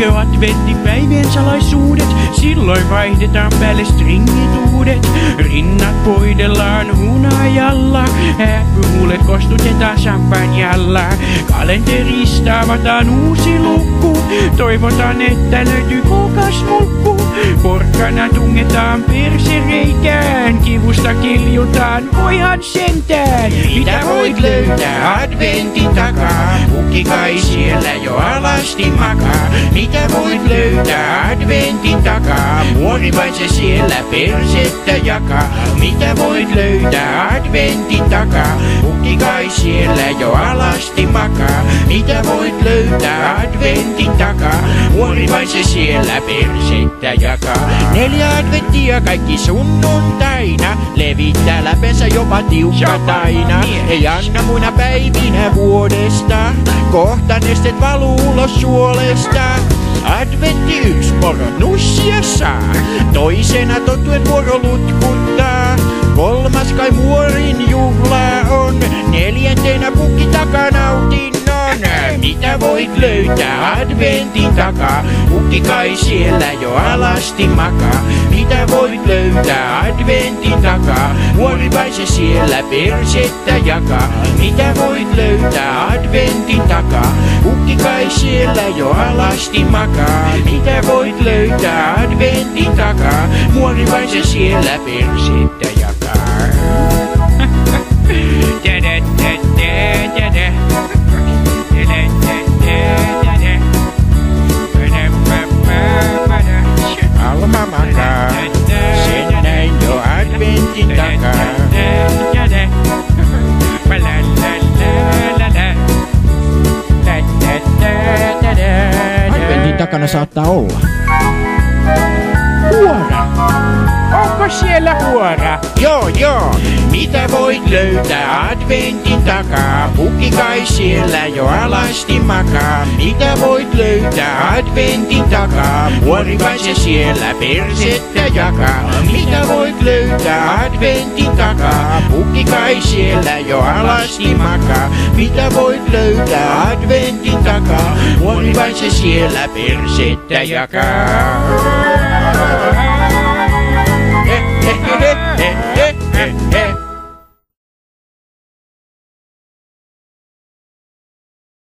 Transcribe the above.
Tiedätkö adventtipäivien salaisuudet? Silloin vaihdetaan päälle stringituudet. Rinnat voidellaan hunajalla. Häppyhuulet kostutetaan champanjalla. Kalenterista avataan uusi lukku. Toivotaan, että löytyy kookas mulkku. Porkkana tungetaan persereikään. Kivusta kiljutaan, voihan sentään. Mitä voit löytää adventin takaa? Pukki kai siellä jo alasti makaa. Mitä voit löytää adventin takaa? Muori vain se siellä persettä jakaa. Mitä voit löytää adventin takaa? Pukki kai siellä jo alasti makaa. Mitä voit löytää adventin takaa? Muori vain se siellä persettä jakaa. 4 adventtia kaikki sunnuntaina. Levittää läpensä jopa tiukkataina. Ei anna muina päivinä vuodesta. Kohta nestet valuu ulos suolesta. Adventti 1 porot nussia saa. Toisena totuen vuoro lutkuttaa. 3 kai muorin juhla on. 4 pukki takanautinnon. Mitä voit löytää adventin takaa? Pukki kai siellä jo alasti makaa. Mitä voit löytää adventin takaa? Muori vai se siellä persettä jakaa. Mitä voit löytää adventin takaa? Pukki kai siellä jo alasti makaa. Mitä voit löytää adventin takaa? Muori vai se siellä persettä jakaa. Alma makaa, sen näin jo adventin takaa. Adventin takana saattaa olla huora. Onko siellä huora? Joo. Mitä voit löytää adventin takaa? Pukki kai siellä jo alasti makaa. Mitä voit löytää adventin takaa? Muori vai se siellä persettä jakaa. Mitä voit löytää adventin takaa? Pukki kai siellä jo alasti makaa. Mitä voit löytää adventin takaa? Muori vai se siellä persettä jakaa.